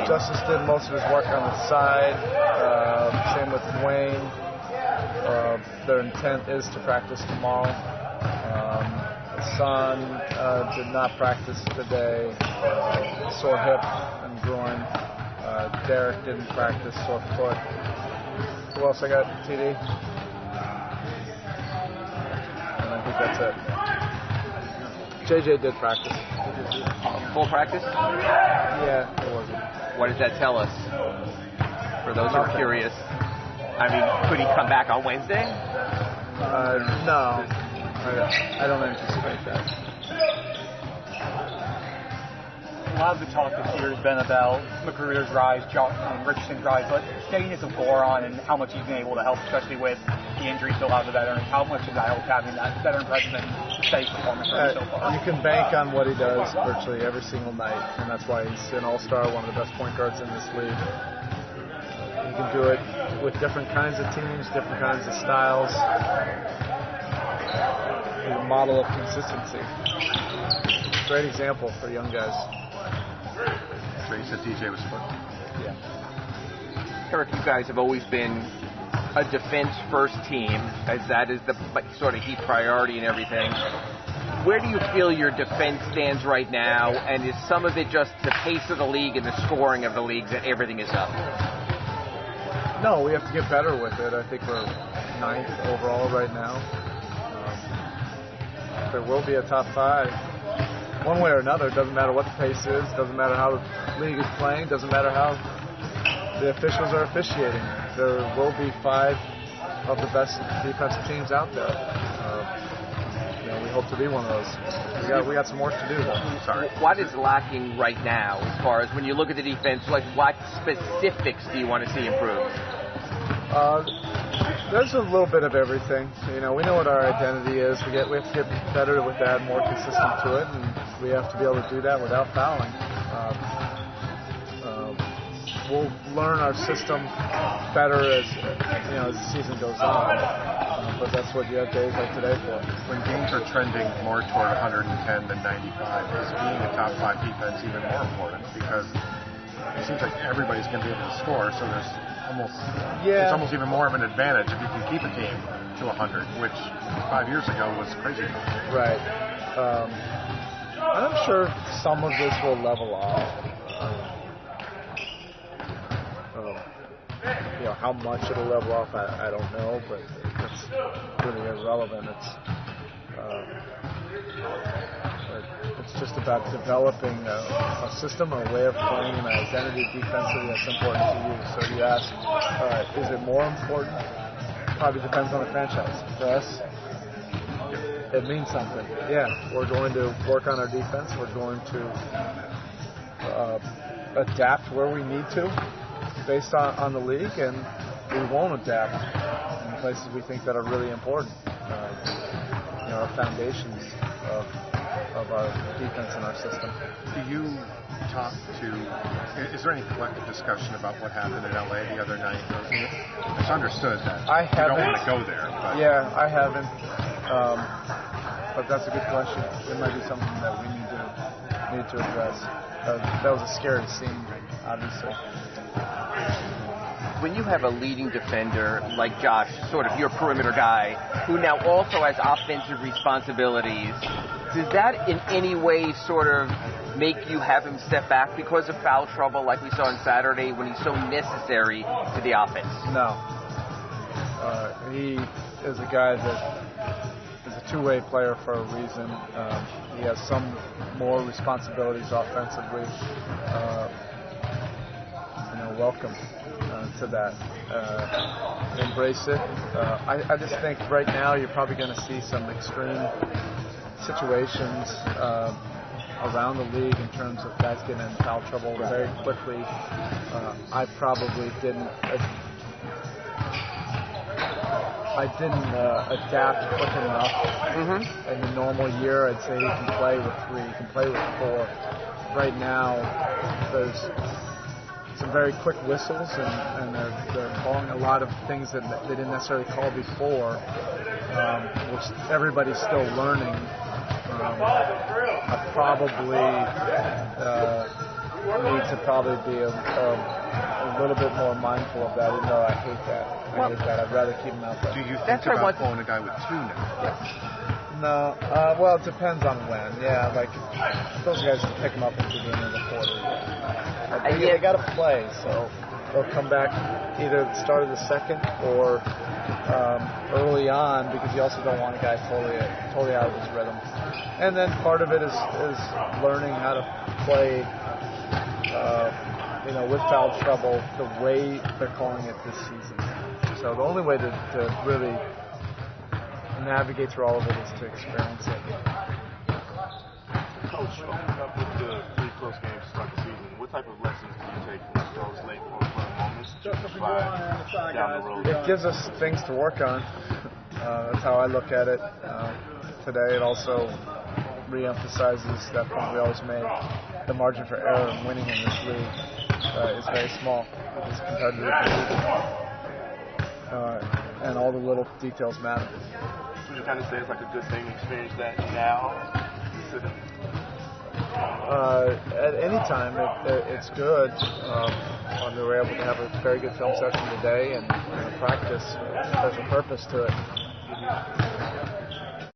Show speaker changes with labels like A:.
A: Justice did most of his work on the side. Same with Wayne. Their intent is to practice tomorrow. Son did not practice today. Sore hip and groin. Derek didn't practice, sore foot. Who else I got? TD? And I think that's it. JJ did practice.
B: Full practice?
A: Yeah, it wasn't.
B: What does that tell us? For those who are curious. I mean, could he come back on Wednesday?
A: No. I don't anticipate that.
C: A lot of the talk this year has been about McGruder's rise, and Richardson's rise, but getting as a boron and how much he's been able to help, especially with the injuries to a lot of the veterans. How much does that help having that veteran presence and steady performance so far?
A: You can bank on what he does virtually every single night, and that's why he's an all-star, one of the best point guards in this league. You can do it with different kinds of teams, different kinds of styles. He's a model of consistency. Great example for young guys.
D: So you said DJ was fun.
A: Yeah.
B: Erik, you guys have always been a defense-first team, as that is the sort of key priority and everything. Where do you feel your defense stands right now, and is some of it just the pace of the league and the scoring of the league that everything is up?
A: No, we have to get better with it. I think we're 9th overall right now. There will be a top 5. One way or another, it doesn't matter what the pace is, doesn't matter how the league is playing, doesn't matter how the officials are officiating. There will be 5 of the best defensive teams out there. We hope to be one of those. We got some work to do, though.
B: Sorry. What is lacking right now as far as when you look at the defense? Like, what specifics do you want to see improved?
A: There's a little bit of everything. We know what our identity is. We have to get better with that, more consistent to it, and we have to be able to do that without fouling. We'll learn our system better as the season goes on. But that's what you have days like today for.
D: When games are trending more toward 110 than 95, is being a top 5 defense even more important? Because it seems like everybody's going to be able to score, so it's almost even more of an advantage if you can keep a team to 100, which 5 years ago was crazy.
A: Right. I'm sure some of this will level off. How much it'll level off, I don't know, but it's really irrelevant. It's just about developing a system, a way of playing, an identity defensively that's important to you. So you ask, is it more important? Probably depends on the franchise. For us, it means something. Yeah, we're going to work on our defense. We're going to adapt where we need to based on the league, and we won't adapt in places we think that are really important. Our foundations of our defense and our system.
D: Do you talk to, is there any collective discussion about what happened in LA the other night? It's understood that you don't want to go there. But.
A: Yeah, I haven't. But that's a good question. It might be something that we need to address. That was a scary scene, obviously.
B: When you have a leading defender like Josh, sort of your perimeter guy, who now also has offensive responsibilities, does that in any way sort of make you have him step back because of foul trouble like we saw on Saturday when he's so necessary to the offense?
A: No. He is a guy that is a two-way player for a reason. He has some more responsibilities offensively. Welcome to that. Embrace it. I just think right now you're probably going to see some extreme situations around the league in terms of guys getting in foul trouble very quickly. I probably didn't adapt quick enough. In the normal year, I'd say he can play with 3, he can play with 4. Right now, there's some very quick whistles, and they're calling a lot of things that they didn't necessarily call before, which everybody's still learning. I probably need to probably be a little bit more mindful of that, even though I hate that. I'd rather keep him out there.
D: Do you think about pulling a guy with 2 now?
A: Yes. No. Well, it depends on when. Yeah, like those guys pick them up at the beginning of the quarter. Yeah. They got to play, so they'll come back either at the start of the second or early on, because you also don't want a guy totally out of his rhythm. And then part of it is learning how to play, with foul trouble the way they're calling it this season. So the only way to really navigate through all of it is to experience it.
E: Coach, opening up with the 3 close games to start the season, what type of lessons do you take from those late moments to slide down the road?
A: It gives us things to work on. That's how I look at it today. It also re-emphasizes that point we always make. The margin for error in winning in this league is very small as compared to the league. And all the little details matter.
E: Would you kind of say it's like a good thing to experience that now?
A: At any time, it's good. When we were able to have a very good film session today and practice, there's a purpose to it.